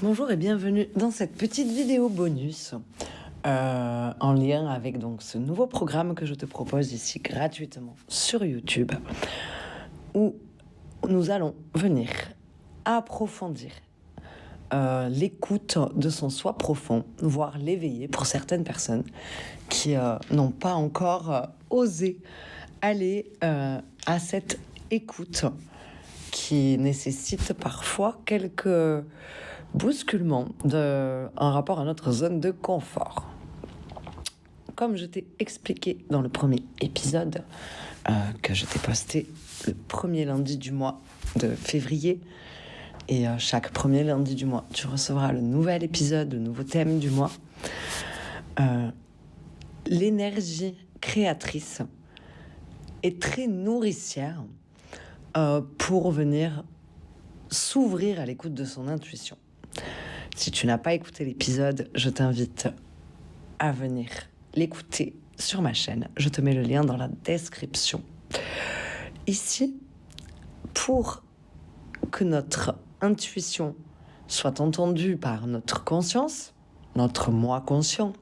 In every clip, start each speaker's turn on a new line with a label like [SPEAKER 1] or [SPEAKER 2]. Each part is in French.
[SPEAKER 1] Bonjour et bienvenue dans cette petite vidéo bonus en lien avec donc ce nouveau programme que je te propose ici gratuitement sur YouTube, où nous allons venir approfondir l'écoute de son soi profond, voire l'éveiller pour certaines personnes qui n'ont pas encore osé aller à cette écoute qui nécessite parfois quelques bousculements en rapport à notre zone de confort. Comme je t'ai expliqué dans le premier épisode que je t'ai posté le premier lundi du mois de février, et chaque premier lundi du mois, tu recevras le nouvel épisode, le nouveau thème du mois. L'énergie créatrice est très nourricière pour venir s'ouvrir à l'écoute de son intuition. Si tu n'as pas écouté l'épisode, je t'invite à venir l'écouter sur ma chaîne. Je te mets le lien dans la description. Ici, pour que notre intuition soit entendue par notre conscience, notre moi conscient,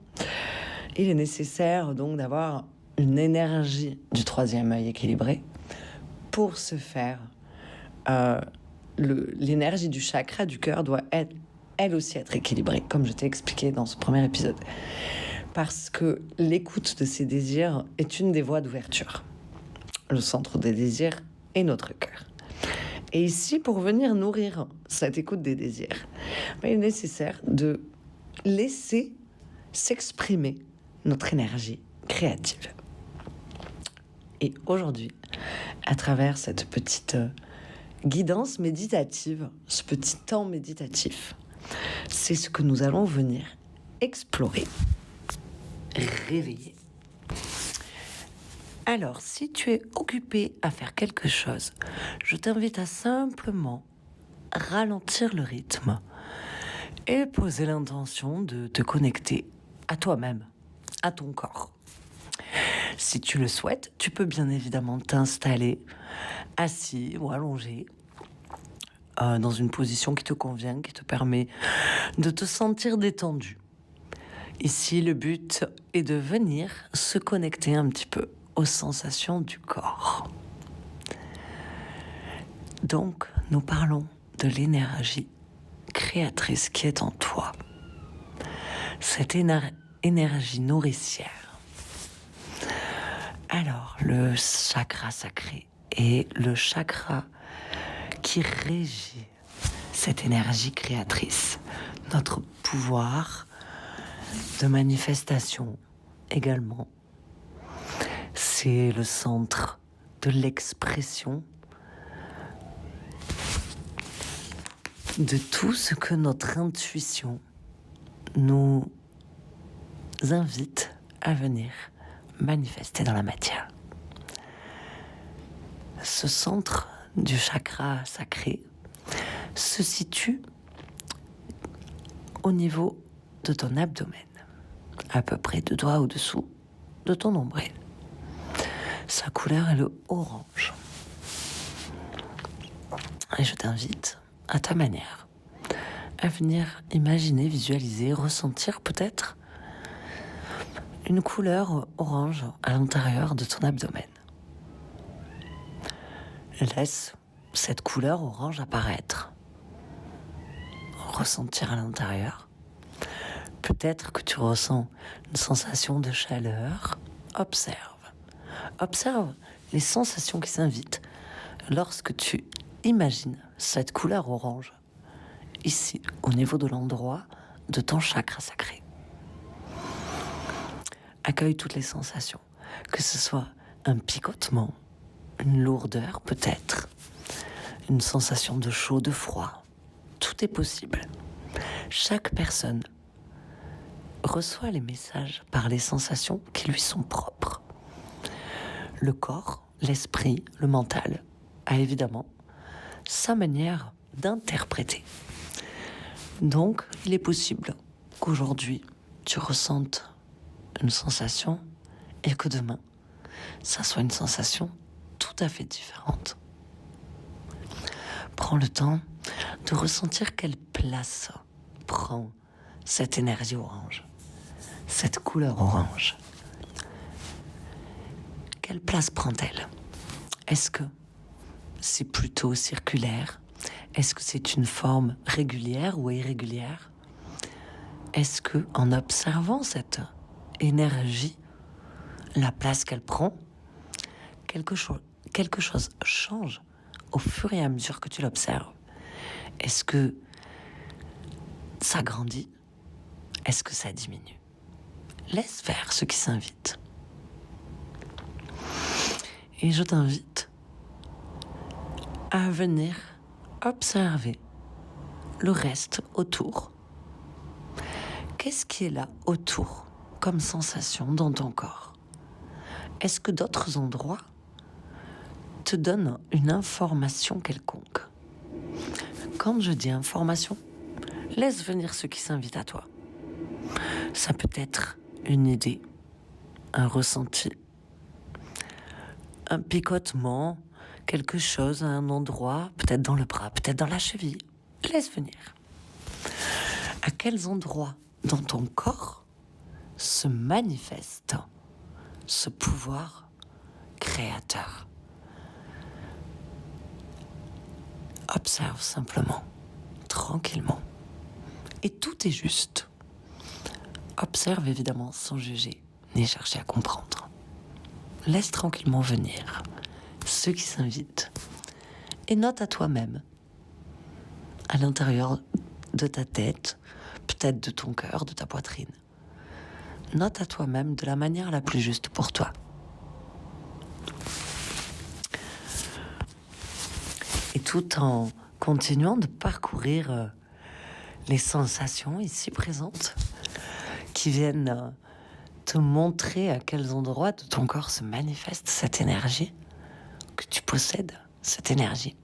[SPEAKER 1] il est nécessaire donc d'avoir une énergie du troisième œil équilibrée. Pour ce faire, l'énergie du chakra du cœur doit elle aussi être équilibrée, comme je t'ai expliqué dans ce premier épisode. Parce que l'écoute de ses désirs est une des voies d'ouverture. Le centre des désirs est notre cœur. Et ici, pour venir nourrir cette écoute des désirs, il est nécessaire de laisser s'exprimer notre énergie créative. Et aujourd'hui, à travers cette petite guidance méditative, ce petit temps méditatif, c'est ce que nous allons venir explorer, réveiller. Alors, si tu es occupé à faire quelque chose, je t'invite à simplement ralentir le rythme et poser l'intention de te connecter à toi-même, à ton corps. Si tu le souhaites, tu peux bien évidemment t'installer assis ou allongé dans une position qui te convient, qui te permet de te sentir détendu. Ici, le but est de venir se connecter un petit peu aux sensations du corps. Donc, nous parlons de l'énergie créatrice qui est en toi. Cette énergie nourricière. Alors, le chakra sacré est le chakra qui régit cette énergie créatrice, notre pouvoir de manifestation également. C'est le centre de l'expression de tout ce que notre intuition nous invite à venir manifester dans la matière. Ce centre du chakra sacré se situe au niveau de ton abdomen, à peu près 2 doigts au-dessous de ton nombril. Sa couleur est le orange. Et je t'invite, à ta manière, à venir imaginer, visualiser, ressentir peut-être une couleur orange à l'intérieur de ton abdomen. Laisse cette couleur orange apparaître, ressentir à l'intérieur. Peut-être que tu ressens une sensation de chaleur. Observe les sensations qui s'invitent lorsque tu imagines cette couleur orange ici, au niveau de l'endroit de ton chakra sacré. Accueille toutes les sensations, que ce soit un picotement, une lourdeur peut-être, une sensation de chaud, de froid. Tout est possible. Chaque personne reçoit les messages par les sensations qui lui sont propres. Le corps, l'esprit, le mental a évidemment sa manière d'interpréter. Donc, il est possible qu'aujourd'hui, tu ressentes une sensation et que demain, ça soit une sensation tout à fait différente. Prends le temps de ressentir quelle place prend cette énergie orange, cette couleur orange? Quelle place prend-elle? Est-ce que c'est plutôt circulaire? Est-ce que c'est une forme régulière ou irrégulière? Est-ce que, en observant cette énergie, la place qu'elle prend, quelque chose change au fur et à mesure que tu l'observes? Est-ce que ça grandit? Est-ce que ça diminue? Laisse faire ce qui s'invite. Et je t'invite à venir observer le reste autour. Qu'est-ce qui est là autour comme sensation dans ton corps? Est-ce que d'autres endroits te donnent une information quelconque? Quand je dis information, laisse venir ce qui s'invite à toi. Ça peut être une idée, un ressenti, un picotement, quelque chose à un endroit, peut-être dans le bras, peut-être dans la cheville. Laisse venir. À quels endroits dans ton corps se manifeste ce pouvoir créateur? Observe simplement, tranquillement. Et tout est juste. Observe évidemment sans juger, ni chercher à comprendre. Laisse tranquillement venir ceux qui s'invitent. Et note à toi-même, à l'intérieur de ta tête, peut-être de ton cœur, de ta poitrine. Note à toi-même de la manière la plus juste pour toi. Et tout en continuant de parcourir les sensations ici présentes qui viennent te montrer à quels endroits de ton corps se manifeste cette énergie que tu possèdes, cette énergie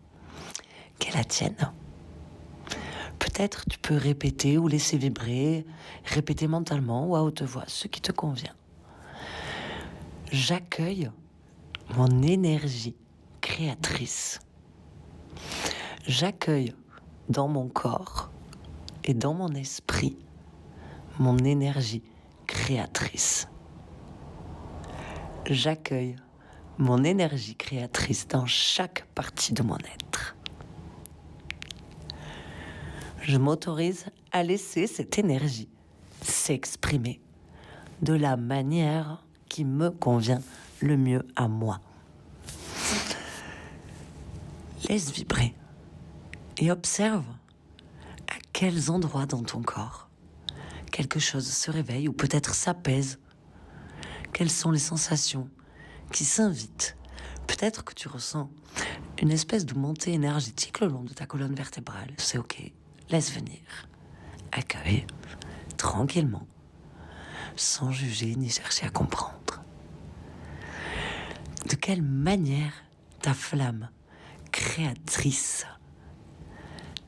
[SPEAKER 1] qui est la tienne. Peut-être tu peux répéter ou laisser vibrer, répéter mentalement ou à haute voix ce qui te convient. J'accueille mon énergie créatrice. J'accueille dans mon corps et dans mon esprit mon énergie créatrice. J'accueille mon énergie créatrice dans chaque partie de mon être. Je m'autorise à laisser cette énergie s'exprimer de la manière qui me convient le mieux à moi. Laisse vibrer et observe à quels endroits dans ton corps quelque chose se réveille ou peut-être s'apaise. Quelles sont les sensations qui s'invitent? Peut-être que tu ressens une espèce de montée énergétique le long de ta colonne vertébrale. C'est ok. Laisse venir. Accueille tranquillement, sans juger ni chercher à comprendre. De quelle manière ta flamme créatrice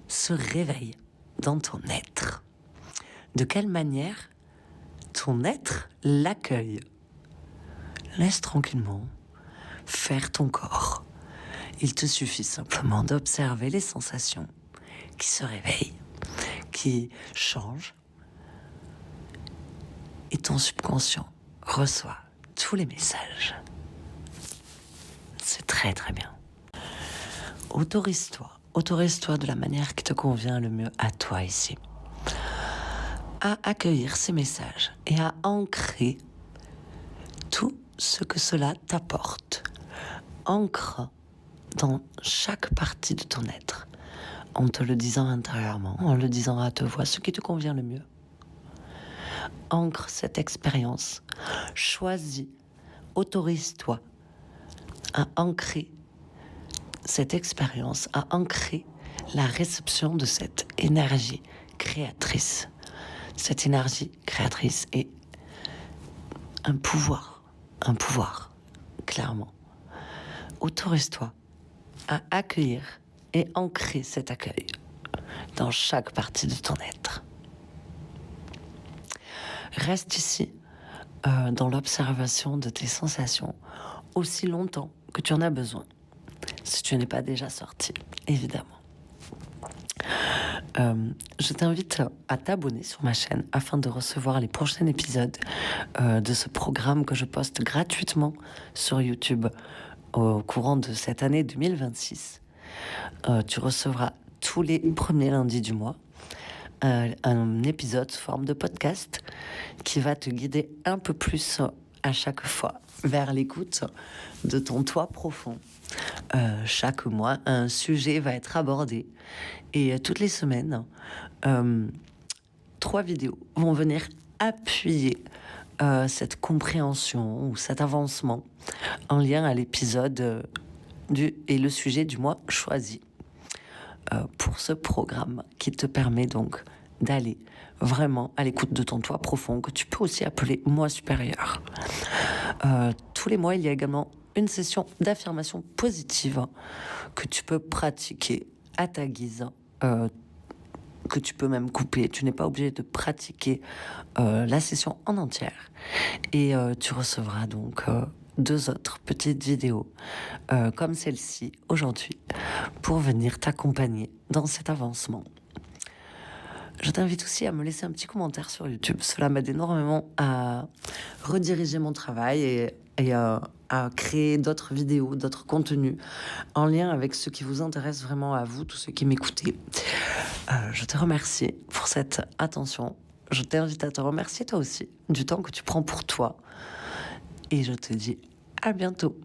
[SPEAKER 1] se réveille dans ton être? De quelle manière ton être l'accueille? Laisse tranquillement faire ton corps. Il te suffit simplement d'observer les sensations qui se réveillent, qui changent. Et ton subconscient reçoit tous les messages. C'est très très bien. Autorise-toi de la manière qui te convient le mieux à toi ici, à accueillir ces messages et à ancrer tout ce que cela t'apporte. Ancre dans chaque partie de ton être, en te le disant intérieurement, en le disant à haute voix, ce qui te convient le mieux. Ancre cette expérience, choisis, autorise-toi à ancrer cette expérience, à ancrer la réception de cette énergie créatrice. Cette énergie créatrice est un pouvoir, clairement. Autorise-toi à accueillir et ancrer cet accueil dans chaque partie de ton être. Reste ici dans l'observation de tes sensations aussi longtemps que tu en as besoin, si tu n'es pas déjà sorti, évidemment. je t'invite à t'abonner sur ma chaîne afin de recevoir les prochains épisodes de ce programme que je poste gratuitement sur YouTube au courant de cette année 2026. Tu recevras tous les premiers lundis du mois un épisode sous forme de podcast qui va te guider un peu plus à chaque fois vers l'écoute de ton toi profond. Chaque mois, un sujet va être abordé et toutes les semaines, 3 vidéos vont venir appuyer cette compréhension ou cet avancement en lien à l'épisode et le sujet du mois choisi pour ce programme qui te permet donc d'aller vraiment à l'écoute de ton toi profond, que tu peux aussi appeler moi supérieur. Tous les mois, il y a également une session d'affirmation positive que tu peux pratiquer à ta guise, que tu peux même couper. Tu n'es pas obligé de pratiquer la session en entière. Et tu recevras donc 2 autres petites vidéos comme celle-ci aujourd'hui pour venir t'accompagner dans cet avancement. Je t'invite aussi à me laisser un petit commentaire sur YouTube. Cela m'aide énormément à rediriger mon travail et à créer d'autres vidéos, d'autres contenus en lien avec ce qui vous intéresse vraiment à vous, tous ceux qui m'écoutez. Je te remercie pour cette attention. Je t'invite à te remercier toi aussi du temps que tu prends pour toi. Et je te dis à bientôt.